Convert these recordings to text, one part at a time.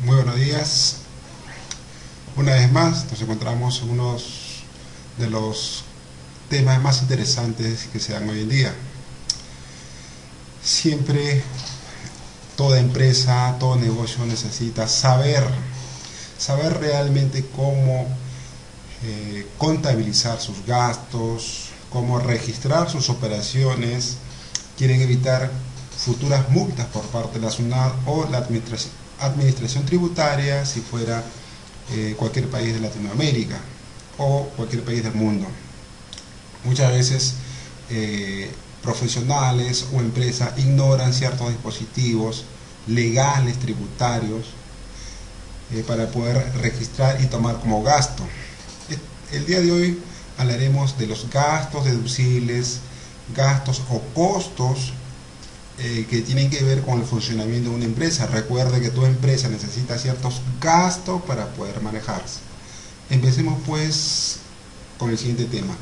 Muy buenos días. Una vez más nos encontramos en uno de los temas más interesantes que se dan hoy en día. Siempre toda empresa, todo negocio necesita saber realmente cómo contabilizar sus gastos, cómo registrar sus operaciones. Quieren evitar futuras multas por parte de la SUNAT o la administración tributaria si fuera cualquier país de Latinoamérica o cualquier país del mundo. Muchas veces profesionales o empresas ignoran ciertos dispositivos legales, tributarios, para poder registrar y tomar como gasto. El día de hoy hablaremos de los gastos deducibles, gastos o costos que tienen que ver con el funcionamiento de una empresa. Recuerde que toda empresa necesita ciertos gastos para poder manejarse. Empecemos pues con el siguiente tema.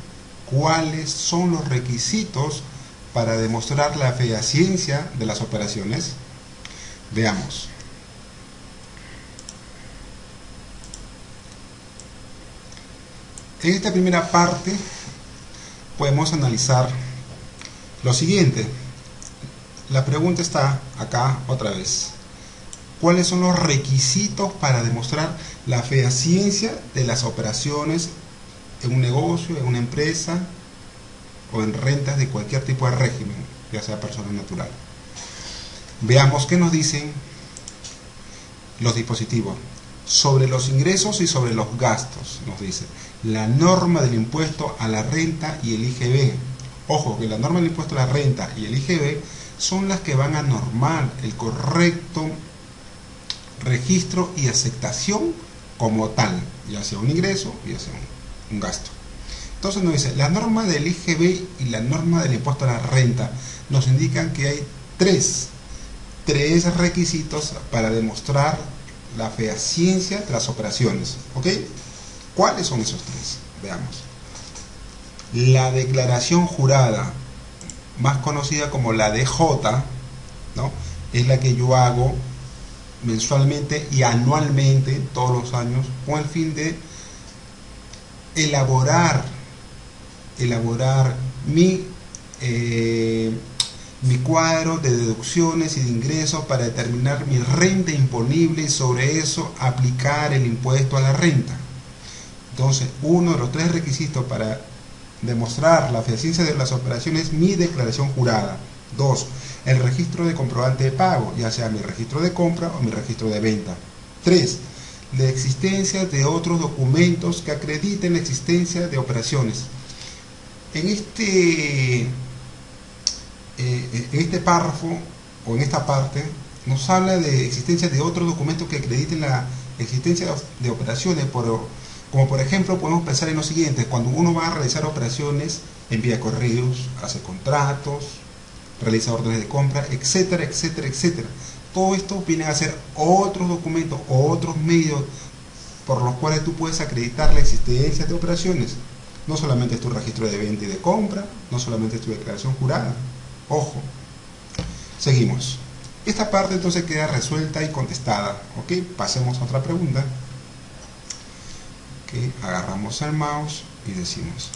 ¿Cuáles son los requisitos para demostrar la fehaciencia de las operaciones? Veamos. En esta primera parte podemos analizar lo siguiente. La pregunta está acá otra vez. ¿Cuáles son los requisitos para demostrar la fehaciencia de las operaciones en un negocio, en una empresa o en rentas de cualquier tipo de régimen, ya sea persona natural? Veamos qué nos dicen los dispositivos. Sobre los ingresos y sobre los gastos, nos dice la norma del impuesto a la renta y el IGB. Ojo, que la norma del impuesto a la renta y el IGB son las que van a normar el correcto registro y aceptación como tal, ya sea un ingreso, ya sea un gasto. Entonces nos dice, la norma del IGB y la norma del impuesto a la renta nos indican que hay tres requisitos para demostrar la fehaciencia de las operaciones. ¿Ok? ¿Cuáles son esos tres? Veamos. La declaración jurada, más conocida como la DJ, ¿no? Es la que yo hago mensualmente y anualmente, todos los años, con el fin de elaborar mi cuadro de deducciones y de ingresos para determinar mi renta imponible y sobre eso aplicar el impuesto a la renta. Entonces, uno de los tres requisitos para demostrar la fehaciencia de las operaciones es mi declaración jurada. 2. El registro de comprobante de pago, ya sea mi registro de compra o mi registro de venta. 3. La existencia de otros documentos que acrediten la existencia de operaciones. En este párrafo o en esta parte nos habla de existencia de otros documentos que acrediten la existencia de operaciones, como por ejemplo podemos pensar en lo siguiente: cuando uno va a realizar operaciones, envía correos, hace contratos, realiza órdenes de compra, etcétera, etcétera, etcétera. Todo esto viene a ser otros documentos o otros medios por los cuales tú puedes acreditar la existencia de operaciones. No solamente es tu registro de venta y de compra, no solamente es tu declaración jurada. Ojo. Seguimos. Esta parte entonces queda resuelta y contestada. ¿Ok? Pasemos a otra pregunta. ¿Ok? Agarramos el mouse y decimos: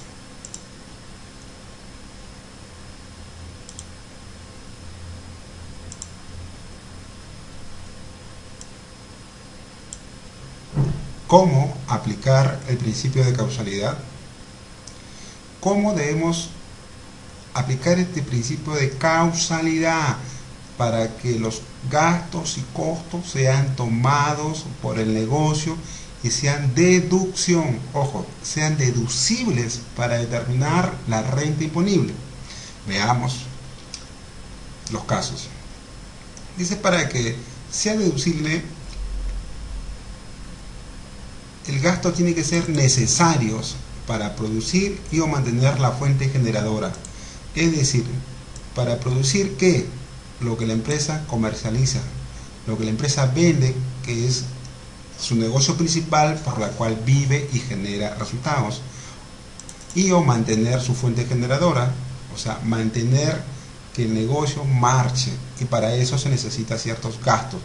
¿cómo aplicar el principio de causalidad? ¿Cómo debemos aplicar este principio de causalidad para que los gastos y costos sean tomados por el negocio y sean deducción, ojo, sean deducibles para determinar la renta imponible? Veamos los casos. Dice, para que sea deducible, el gasto tiene que ser necesarios para producir y o mantener la fuente generadora. Es decir, para producir ¿qué? Lo que la empresa comercializa, lo que la empresa vende, que es su negocio principal por la cual vive y genera resultados. Y o mantener su fuente generadora, o sea, mantener que el negocio marche, y para eso se necesita ciertos gastos.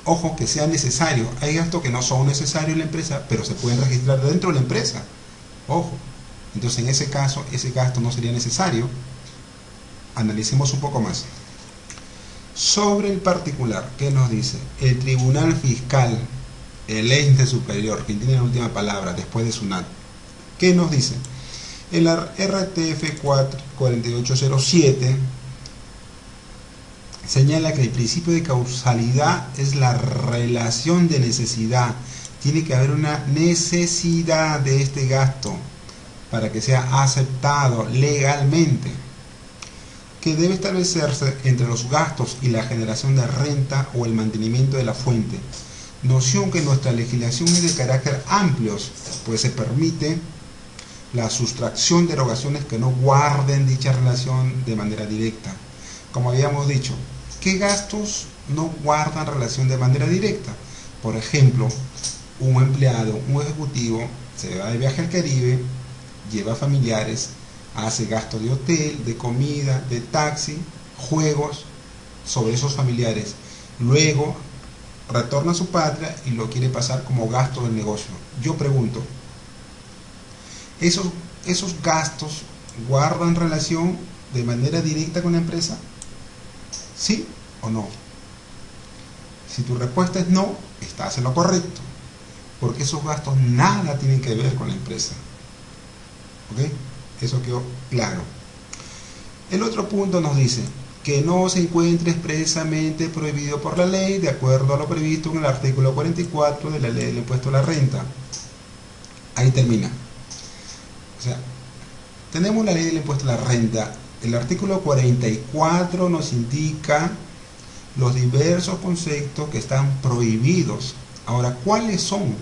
Ojo, que sea necesario. Hay gastos que no son necesarios en la empresa, pero se pueden registrar dentro de la empresa. Ojo. Entonces, en ese caso, ese gasto no sería necesario. Analicemos un poco más. Sobre el particular, ¿qué nos dice? El tribunal fiscal, el ente superior, quien tiene la última palabra después de SUNAT, ¿qué nos dice? El RTF 4807 señala que el principio de causalidad es la relación de necesidad. Tiene que haber una necesidad de este gasto para que sea aceptado legalmente, que debe establecerse entre los gastos y la generación de renta o el mantenimiento de la fuente. Noción que nuestra legislación es de carácter amplio, pues se permite la sustracción de erogaciones que no guarden dicha relación de manera directa. Como habíamos dicho, ¿qué gastos no guardan relación de manera directa? Por ejemplo, un empleado, un ejecutivo, se va de viaje al Caribe, lleva familiares, hace gastos de hotel, de comida, de taxi, juegos sobre esos familiares. Luego retorna a su patria y lo quiere pasar como gasto del negocio. Yo pregunto, ¿esos gastos guardan relación de manera directa con la empresa? ¿Sí o no? Si tu respuesta es no, estás en lo correcto, porque esos gastos nada tienen que ver con la empresa. ¿Ok? Eso quedó claro. El otro punto nos dice que no se encuentre expresamente prohibido por la ley, de acuerdo a lo previsto en el artículo 44 de la ley del impuesto a la renta. Ahí termina. O sea, tenemos la ley del impuesto a la renta. El artículo 44 nos indica los diversos conceptos que están prohibidos. Ahora, ¿cuáles son?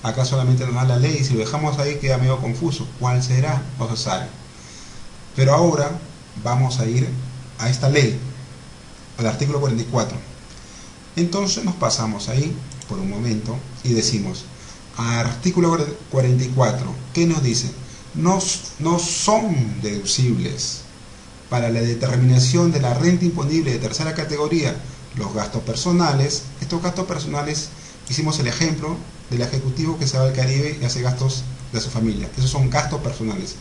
Acá solamente nos da la ley, si lo dejamos ahí queda medio confuso. ¿Cuál será? No se sabe. Pero ahora vamos a ir a esta ley, al artículo 44. Entonces nos pasamos ahí por un momento y decimos, artículo 44, ¿qué nos dice? No son deducibles para la determinación de la renta imponible de tercera categoría los gastos personales. Estos gastos personales, hicimos el ejemplo del ejecutivo que se va al Caribe y hace gastos de su familia. Esos son gastos personales.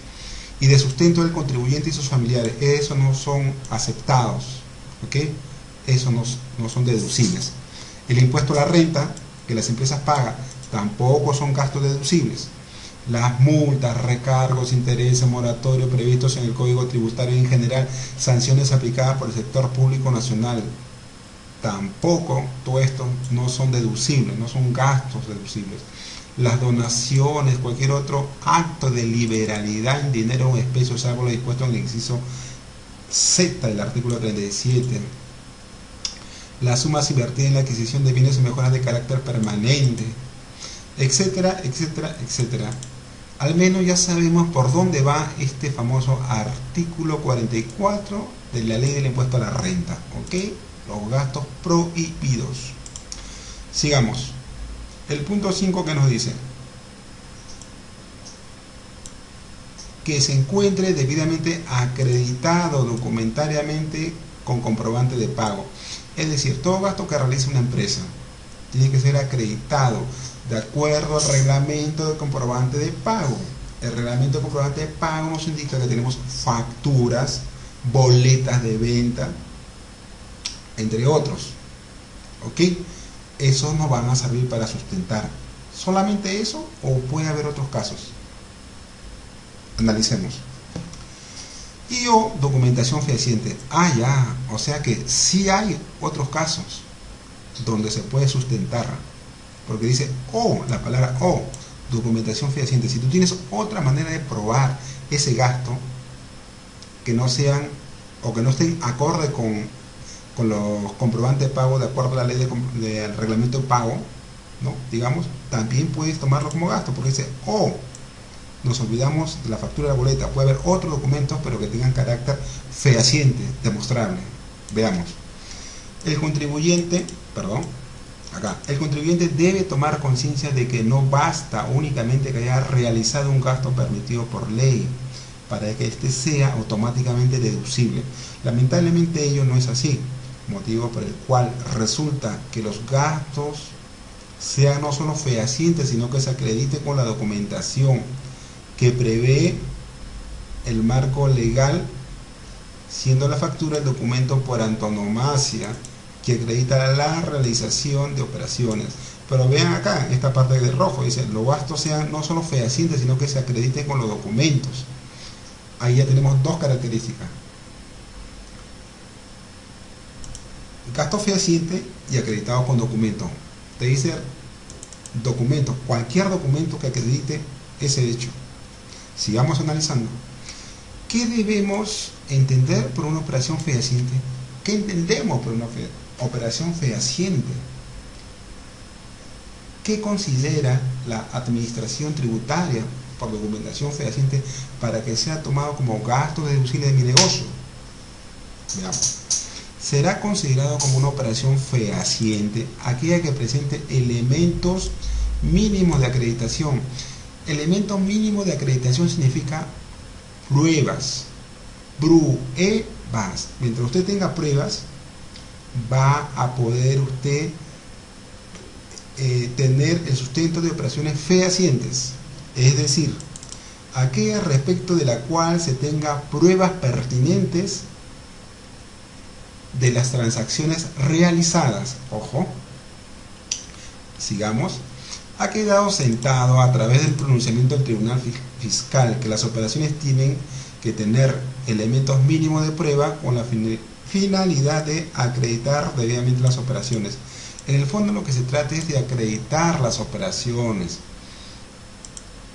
Y de sustento del contribuyente y sus familiares. Esos no son aceptados. ¿Ok? Esos no son deducibles. El impuesto a la renta que las empresas pagan tampoco son gastos deducibles. Las multas, recargos, intereses, moratorios previstos en el Código Tributario en general, sanciones aplicadas por el sector público nacional, tampoco, todo esto no son deducibles, no son gastos deducibles. Las donaciones, cualquier otro acto de liberalidad en dinero o en especie, salvo lo dispuesto en el inciso Z del artículo 37. Las sumas invertidas en la adquisición de bienes y mejoras de carácter permanente, etcétera, etcétera, etcétera. Al menos ya sabemos por dónde va este famoso artículo 44 de la ley del impuesto a la renta. ¿Ok? Los gastos prohibidos. Sigamos. El punto 5 que nos dice que se encuentre debidamente acreditado documentariamente con comprobante de pago. Es decir, todo gasto que realice una empresa tiene que ser acreditado de acuerdo al reglamento de comprobante de pago. El reglamento de comprobante de pago nos indica que tenemos facturas, boletas de venta, entre otros. ¿Ok? Esos nos van a servir para sustentar. ¿Solamente eso o puede haber otros casos? Analicemos. Y o documentación fehaciente. Ah, ya. O sea que sí hay otros casos donde se puede sustentar. Porque dice o, la palabra o, documentación fehaciente. Si tú tienes otra manera de probar ese gasto que no sean o que no estén acorde con los comprobantes de pago de acuerdo a la ley del reglamento de pago, ¿no? Digamos, también puedes tomarlo como gasto, porque dice o, nos olvidamos de la factura de la boleta. Puede haber otros documentos pero que tengan carácter fehaciente, demostrable. Veamos. El contribuyente debe tomar conciencia de que no basta únicamente que haya realizado un gasto permitido por ley para que éste sea automáticamente deducible. Lamentablemente ello no es así. motivo por el cual resulta que los gastos sean no solo fehacientes, sino que se acredite con la documentación que prevé el marco legal, siendo la factura el documento por antonomasia que acredita la realización de operaciones. Pero vean acá, esta parte de rojo, dice, los gastos sean no solo fehacientes, sino que se acrediten con los documentos. Ahí ya tenemos dos características: gasto fehaciente y acreditado con documento. Te dice documento, cualquier documento que acredite ese hecho. Sigamos analizando. ¿Qué debemos entender por una operación fehaciente? ¿Qué entendemos por una operación fehaciente? ¿Qué considera la administración tributaria por documentación fehaciente para que sea tomado como gasto deducible de mi negocio? Veamos. Será considerado como una operación fehaciente aquella que presente elementos mínimos de acreditación. Elementos mínimos de acreditación significa pruebas. Pruebas. Mientras usted tenga pruebas, va a poder usted tener el sustento de operaciones fehacientes. Es decir, aquella respecto de la cual se tenga pruebas pertinentes de las transacciones realizadas. Ojo, sigamos. Ha quedado sentado a través del pronunciamiento del Tribunal Fiscal que las operaciones tienen que tener elementos mínimos de prueba con la finalidad de acreditar debidamente las operaciones. En el fondo lo que se trata es de acreditar las operaciones.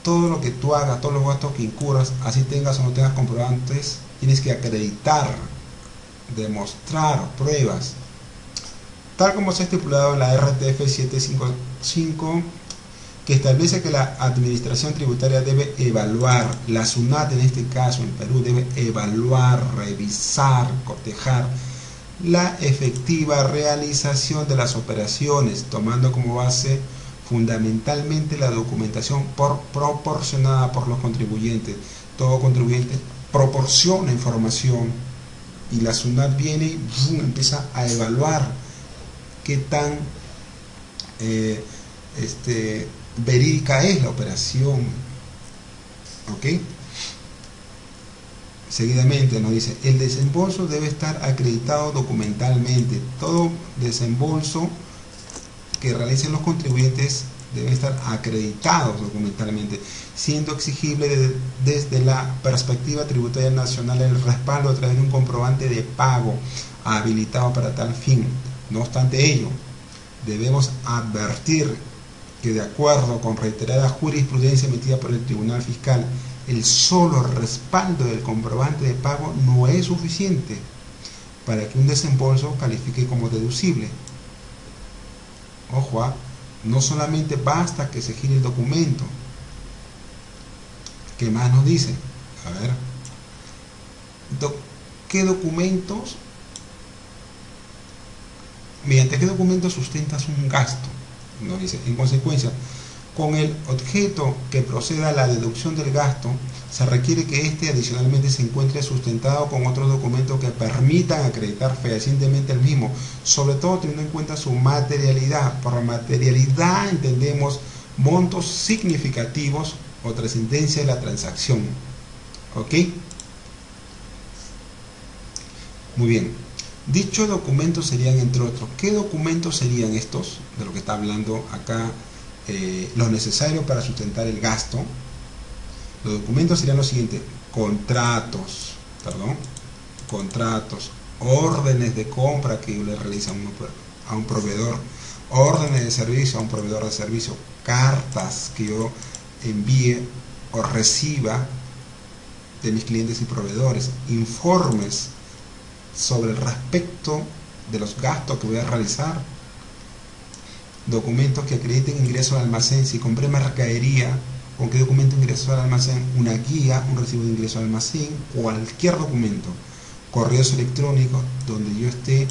Todo lo que tú hagas, todos los gastos que incurras, así tengas o no tengas comprobantes, tienes que acreditar, demostrar pruebas, tal como se ha estipulado en la RTF 755, que establece que la administración tributaria debe evaluar, la SUNAT en este caso en Perú debe evaluar, revisar, cotejar la efectiva realización de las operaciones, tomando como base fundamentalmente la documentación proporcionada por los contribuyentes. Todo contribuyente proporciona información y la SUNAT viene y empieza a evaluar qué tan verídica es la operación. ¿Ok? Seguidamente nos dice, el desembolso debe estar acreditado documentalmente. Todo desembolso que realicen los contribuyentes debe estar acreditados documentalmente, siendo exigible desde la perspectiva tributaria nacional el respaldo a través de un comprobante de pago habilitado para tal fin. No obstante ello, debemos advertir que de acuerdo con reiterada jurisprudencia emitida por el Tribunal Fiscal, el solo respaldo del comprobante de pago no es suficiente para que un desembolso califique como deducible. Ojo, no solamente basta que se gire el documento. ¿Qué más nos dice? A ver, ¿qué documentos? ¿Mediante qué documentos sustentas un gasto? Nos dice, en consecuencia, con el objeto que proceda a la deducción del gasto, se requiere que éste adicionalmente se encuentre sustentado con otros documentos que permitan acreditar fehacientemente el mismo, sobre todo teniendo en cuenta su materialidad. Por materialidad entendemos montos significativos o trascendencia de la transacción. ¿Ok? Muy bien. Dichos documentos serían, entre otros, ¿qué documentos serían estos? De lo que está hablando acá, lo necesario para sustentar el gasto. Los documentos serían los siguientes: contratos, órdenes de compra que le realizan a un proveedor, órdenes de servicio a un proveedor de servicio, cartas que yo envíe o reciba de mis clientes y proveedores, informes sobre el respecto de los gastos que voy a realizar, documentos que acrediten ingreso al almacén. Si compré mercadería, ¿con qué documento ingreso al almacén? Una guía, un recibo de ingreso al almacén, cualquier documento. Correos electrónicos donde yo esté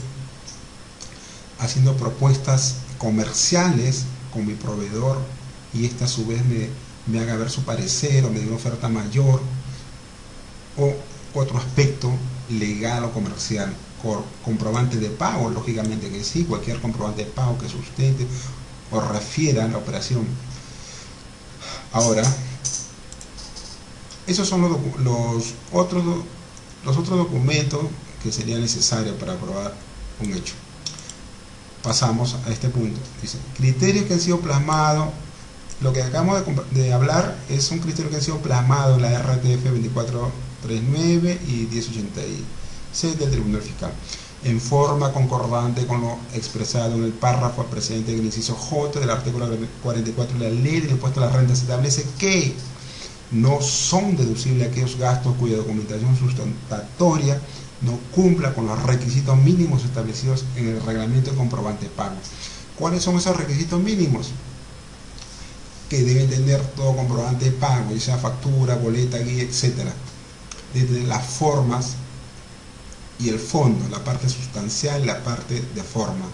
haciendo propuestas comerciales con mi proveedor y esta a su vez me haga ver su parecer o me dé una oferta mayor, o otro aspecto legal o comercial, comprobante de pago, lógicamente que sí, cualquier comprobante de pago que sustente o refiera a la operación. Ahora, esos son los otros documentos que serían necesarios para aprobar un hecho. Pasamos a este punto. Dice, criterios que han sido plasmados. Lo que acabamos de hablar es un criterio que ha sido plasmado en la RTF 2439 y 1086 del Tribunal Fiscal, en forma concordante con lo expresado en el párrafo precedente en el inciso J del artículo 44 de la Ley del Impuesto a la Renta. Se establece que no son deducibles aquellos gastos cuya documentación sustentatoria no cumpla con los requisitos mínimos establecidos en el reglamento de comprobante de pago. ¿Cuáles son esos requisitos mínimos? Que deben tener todo comprobante de pago, ya sea factura, boleta, guía, etcétera, desde las formas y el fondo, la parte sustancial y la parte de forma,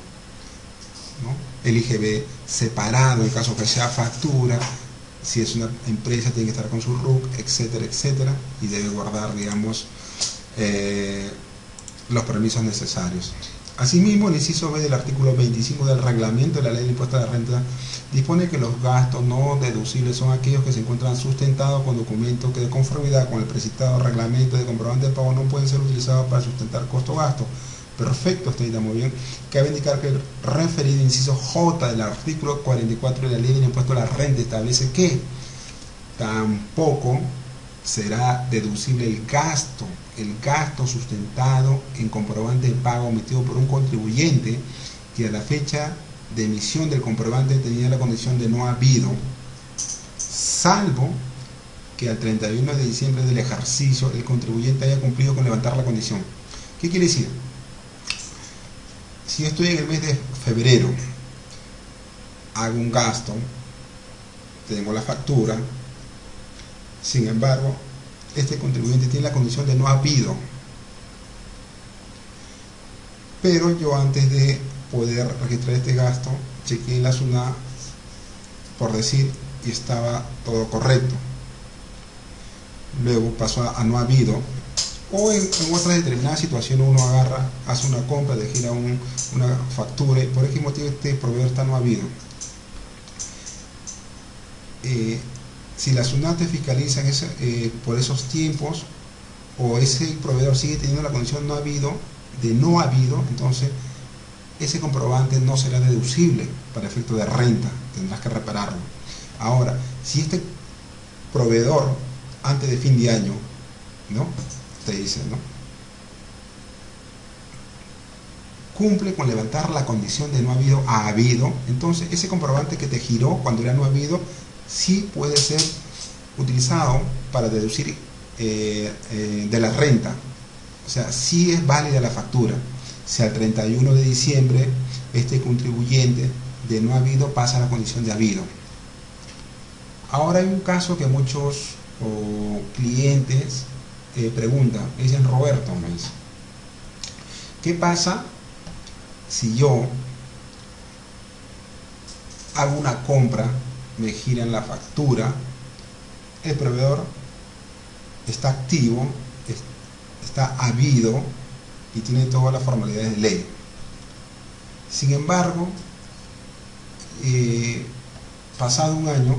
¿no? El IGB separado en caso que sea factura, si es una empresa tiene que estar con su RUC, etcétera, etcétera, y debe guardar, digamos, los permisos necesarios. Asimismo, el inciso B del artículo 25 del reglamento de la Ley del Impuesto a la Renta dispone que los gastos no deducibles son aquellos que se encuentran sustentados con documentos que de conformidad con el precitado reglamento de comprobante de pago no pueden ser utilizados para sustentar costo-gasto. Perfecto, está muy bien. Cabe indicar que el referido inciso J del artículo 44 de la Ley del Impuesto a la Renta establece que tampoco será deducible el gasto sustentado en comprobante de pago emitido por un contribuyente que a la fecha de emisión del comprobante tenía la condición de no habido, salvo que al 31 de diciembre del ejercicio el contribuyente haya cumplido con levantar la condición. ¿Qué quiere decir? Si yo estoy en el mes de febrero, hago un gasto, tengo la factura, sin embargo, este contribuyente tiene la condición de no habido, pero yo antes de poder registrar este gasto, chequeé en la SUNAT, por decir, y estaba todo correcto. Luego pasó a no habido, o en otras determinadas situaciones uno agarra, hace una compra, le gira una factura, y por qué motivo este proveedor está no habido. Si la SUNAT te fiscaliza por esos tiempos, o ese proveedor sigue teniendo la condición de no habido, entonces ese comprobante no será deducible para efecto de renta, tendrás que repararlo. Ahora, si este proveedor antes de fin de año, ¿no?, te dice, ¿no?, cumple con levantar la condición de no habido a habido, entonces ese comprobante que te giró cuando era no habido sí puede ser utilizado para deducir de la renta. O sea, sí es válida la factura. Si al 31 de diciembre este contribuyente de no habido pasa a la condición de habido. Ahora hay un caso que muchos clientes preguntan, me dicen: Roberto, me dice, ¿qué pasa si yo hago una compra, me giran la factura, el proveedor está activo, está habido y tiene todas las formalidades de ley? Sin embargo, pasado un año,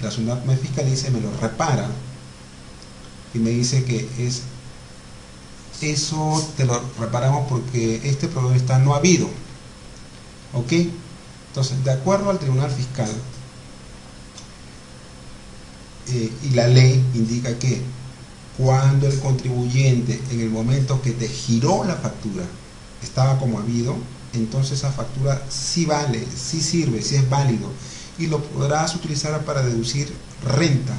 la SUNAT me fiscaliza y me lo repara y me dice que eso te lo reparamos porque este proveedor está no habido. ¿Ok? Entonces, de acuerdo al Tribunal Fiscal, y la ley indica que cuando el contribuyente, en el momento que te giró la factura, estaba como habido, entonces esa factura sí vale, sí sirve, sí es válido, y lo podrás utilizar para deducir renta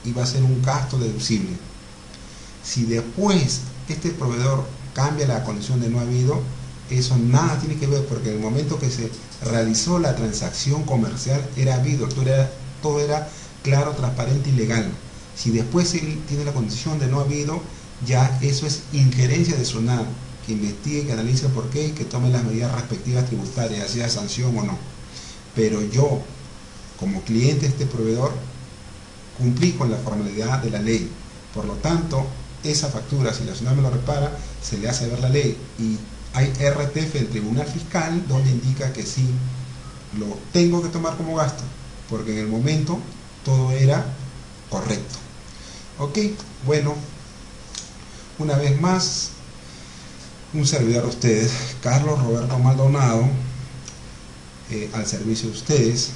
y va a ser un gasto deducible. Si después este proveedor cambia la condición de no habido, eso nada tiene que ver, porque en el momento que se realizó la transacción comercial era habido, todo era claro, transparente y legal. Si después él tiene la condición de no habido, ya eso es injerencia de SUNAT, que investigue, que analice por qué y que tome las medidas respectivas tributarias, sea sanción o no. Pero yo, como cliente de este proveedor, cumplí con la formalidad de la ley. Por lo tanto, esa factura, si la SUNAT me lo repara, se le hace ver la ley y hay RTF del Tribunal Fiscal donde indica que sí lo tengo que tomar como gasto, porque en el momento todo era correcto. Ok, bueno, una vez más, un servidor de ustedes, Carlos Roberto Maldonado, al servicio de ustedes.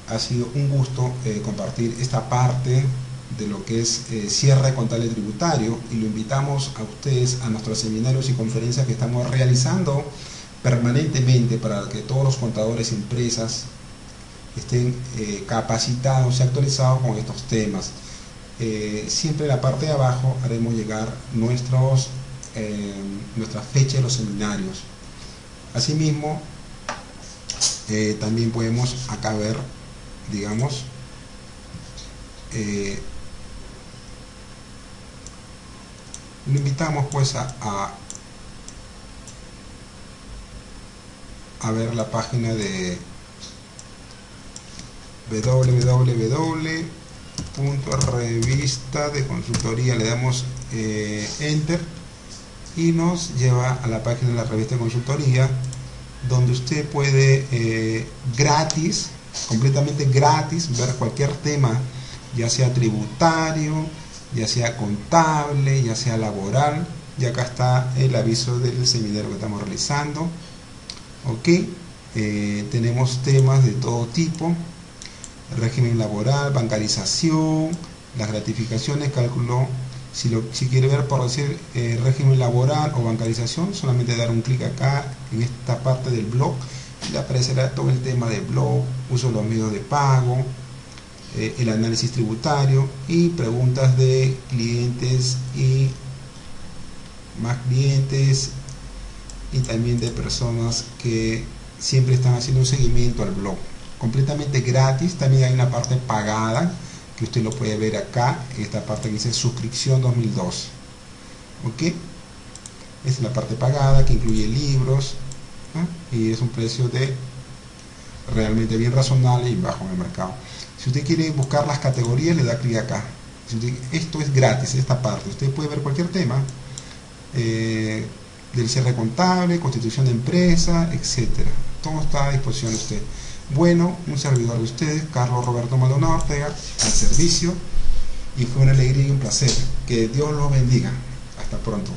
Ha sido un gusto compartir esta parte de lo que es cierre contable tributario, y lo invitamos a ustedes a nuestros seminarios y conferencias que estamos realizando permanentemente para que todos los contadores y empresas estén capacitados y actualizados con estos temas. Siempre en la parte de abajo haremos llegar nuestra fecha de los seminarios. Asimismo, también podemos acá ver, digamos, lo invitamos pues a ver la página de www.revista de consultoría. Le damos enter y nos lleva a la página de la revista de consultoría, donde usted puede gratis, completamente gratis, ver cualquier tema, ya sea tributario, ya sea contable, ya sea laboral. Y acá está el aviso del seminario que estamos realizando. Ok, tenemos temas de todo tipo: régimen laboral, bancarización, las gratificaciones, cálculo. Si quiere ver, por decir, régimen laboral o bancarización, solamente dar un clic acá en esta parte del blog y le aparecerá todo el tema del blog, uso de los medios de pago, el análisis tributario y preguntas de clientes y más clientes, y también de personas que siempre están haciendo un seguimiento al blog. Completamente gratis. También hay una parte pagada que usted lo puede ver acá, en esta parte que dice suscripción 2002. Ok, es la parte pagada que incluye libros, y es un precio realmente bien razonable y bajo en el mercado. Si usted quiere buscar las categorías, le da clic acá. Esto es gratis, esta parte. Usted puede ver cualquier tema del cierre contable, constitución de empresa, etcétera. Todo está a disposición de usted. Bueno, un servidor de ustedes, Carlos Roberto Maldonado Ortega, al servicio, y fue una alegría y un placer. Que Dios los bendiga. Hasta pronto.